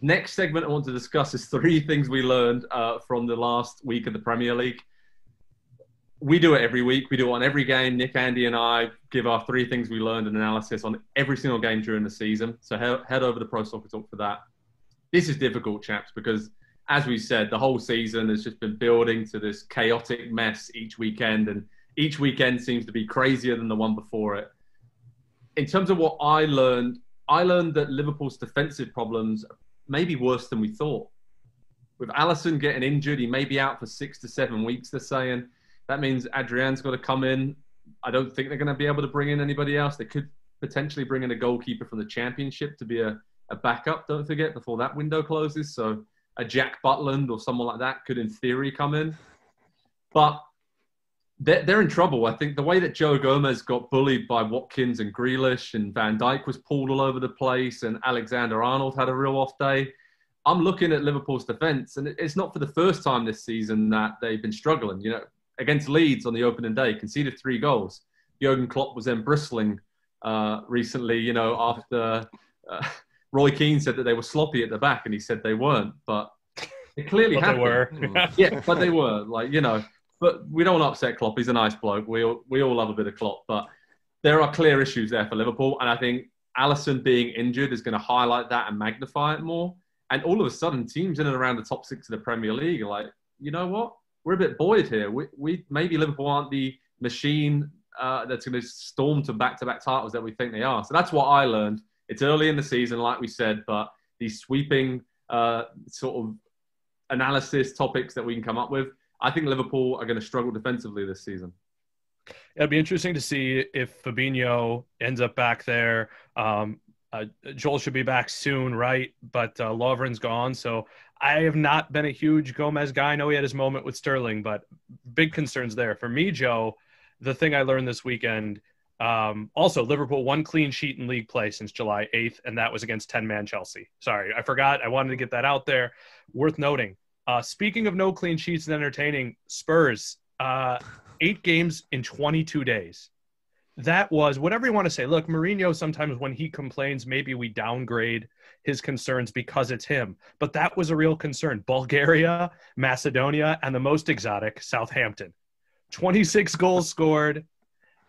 Next segment I want to discuss is 3 things we learned from the last week of the Premier League. We do it every week. We do it on every game. Nick, Andy, and I give our 3 things we learned and analysis on every single game during the season. So head over to Pro Soccer Talk for that. This is difficult, chaps, because as we said, the whole season has just been building to this chaotic mess each weekend, and each weekend seems to be crazier than the one before it. In terms of what I learned that Liverpool's defensive problems may be worse than we thought. With Alisson getting injured, he may be out for 6 to 7 weeks, they're saying. That means Adrian's got to come in. I don't think they're going to be able to bring in anybody else. They could potentially bring in a goalkeeper from the Championship to be a backup, don't forget, before that window closes. So a Jack Butland or someone like that could, in theory, come in. But they're in trouble. I think the way that Joe Gomez got bullied by Watkins and Grealish, and Van Dijk was pulled all over the place, and Alexander-Arnold had a real off day. I'm looking at Liverpool's defence, and it's not for the first time this season that they've been struggling. You know, against Leeds on the opening day, conceded 3 goals. Jurgen Klopp was then bristling recently, you know, after Roy Keane said that they were sloppy at the back, and he said they weren't, but they clearly but have they were. Yeah, but they were, like, you know. But we don't want to upset Klopp. He's a nice bloke. We all love a bit of Klopp, but there are clear issues there for Liverpool, and I think Alisson being injured is going to highlight that and magnify it more. And all of a sudden, teams in and around the top 6 of the Premier League are like, you know what? We're a bit buoyed here. We maybe Liverpool aren't the machine that's going to storm to back-to-back titles that we think they are. So that's what I learned. It's early in the season, like we said, but these sweeping sort of analysis topics that we can come up with, I think Liverpool are going to struggle defensively this season. It'll be interesting to see if Fabinho ends up back there. Joel should be back soon, right? But Lovren's gone. So I have not been a huge Gomez guy. I know he had his moment with Sterling, but big concerns there. For me, Joe, the thing I learned this weekend, also Liverpool 1 clean sheet in league play since July 8th, and that was against 10-man Chelsea. Sorry, I forgot. I wanted to get that out there. Worth noting. Speaking of no clean sheets and entertaining, Spurs, 8 games in 22 days. That was, whatever you want to say. Look, Mourinho, sometimes when he complains, maybe we downgrade his concerns because it's him. But that was a real concern. Bulgaria, Macedonia, and the most exotic, Southampton. 26 goals scored,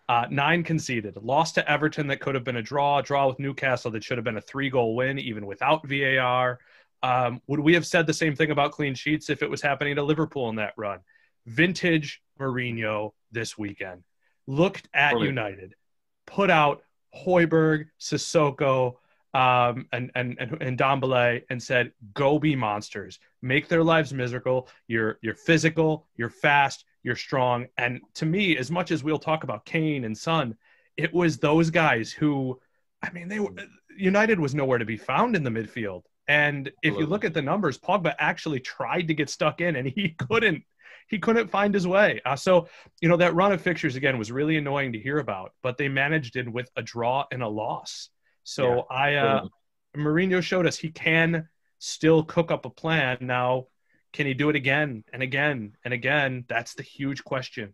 9 conceded. Lost to Everton that could have been a draw with Newcastle that should have been a 3-goal win, even without VAR. Would we have said the same thing about clean sheets if it was happening to Liverpool in that run? Vintage Mourinho this weekend. Looked at United, put out Højbjerg, Sissoko, and Ndombele, and said, go be monsters. Make their lives miserable. You're physical, you're fast, you're strong. And to me, as much as we'll talk about Kane and Son, it was those guys who, I mean, United was nowhere to be found in the midfield. And if you look at the numbers, Pogba actually tried to get stuck in, and he couldn't find his way. So, you know, that run of fixtures, again, was really annoying to hear about, but they managed it with a draw and a loss. So Mourinho showed us he can still cook up a plan. Now, can he do it again and again and again? That's the huge question.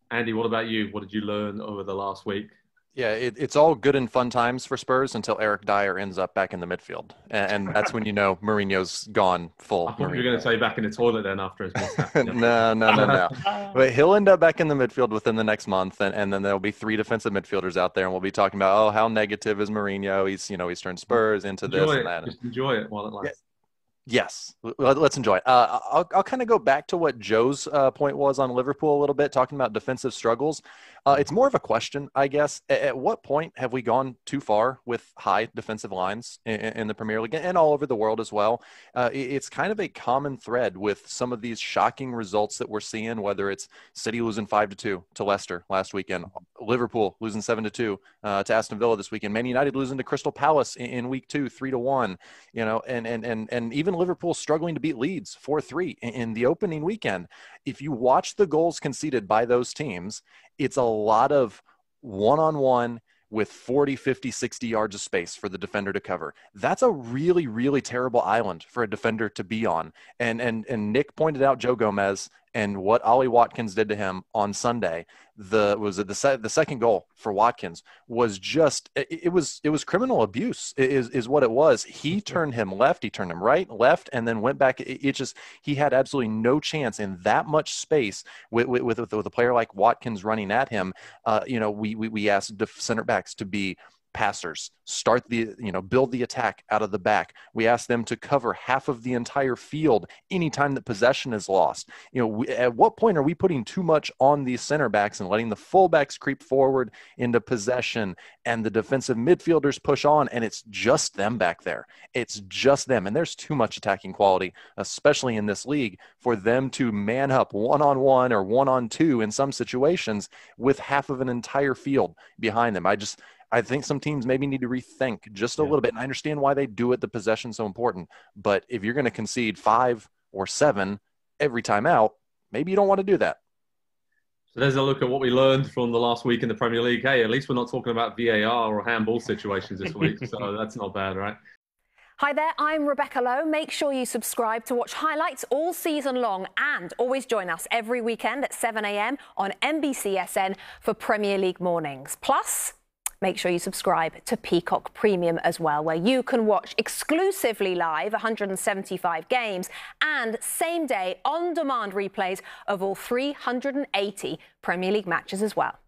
Andy, what about you? What did you learn over the last week? Yeah, it's all good and fun times for Spurs until Eric Dyer ends up back in the midfield. And that's when you know Mourinho's gone full. I thought you were going to say back in the toilet then after his mishap. No. But he'll end up back in the midfield within the next month, and then there'll be 3 defensive midfielders out there, and we'll be talking about, how negative is Mourinho? He's turned Spurs into this and that. Just enjoy it while it lasts. Yes, let's enjoy it. I'll kind of go back to what Joe's point was on Liverpool a little bit, talking about defensive struggles. It's more of a question, I guess. At what point have we gone too far with high defensive lines in the Premier League and all over the world as well? It's kind of a common thread with some of these shocking results that we're seeing, whether it's City losing 5-2 to Leicester last weekend, Liverpool losing 7-2 to Aston Villa this weekend, Man United losing to Crystal Palace in week 2, 3-1, you know, and even Liverpool struggling to beat Leeds 4-3 in the opening weekend. If you watch the goals conceded by those teams, it's a lot of one-on-one with 40, 50, 60 yards of space for the defender to cover. That's a really, really terrible island for a defender to be on. And Nick pointed out Joe Gomez, And what Ollie Watkins did to him on Sunday, the second goal for Watkins was just, it was criminal abuse is what it was. He turned him left, he turned him right, left, and then went back. He had absolutely no chance in that much space with a player like Watkins running at him. We asked center backs to be passers, build the attack out of the back. We ask them to cover half of the entire field anytime that possession is lost. At what point are we putting too much on these center backs and letting the fullbacks creep forward into possession and the defensive midfielders push on, and it's just them back there? It's just them. And there's too much attacking quality, especially in this league, for them to man up 1-on-1 or 1-on-2 in some situations with half of an entire field behind them. I think some teams maybe need to rethink just a little bit. And I understand why they do it. The possession's so important. But if you're going to concede 5 or 7 every time out, maybe you don't want to do that. So there's a look at what we learned from the last week in the Premier League. Hey, at least we're not talking about VAR or handball situations this week. So that's not bad, right? Hi there, I'm Rebecca Lowe. Make sure you subscribe to watch highlights all season long, and always join us every weekend at 7 a.m. on NBCSN for Premier League mornings. Plus, make sure you subscribe to Peacock Premium as well, where you can watch exclusively live 175 games and same-day on-demand replays of all 380 Premier League matches as well.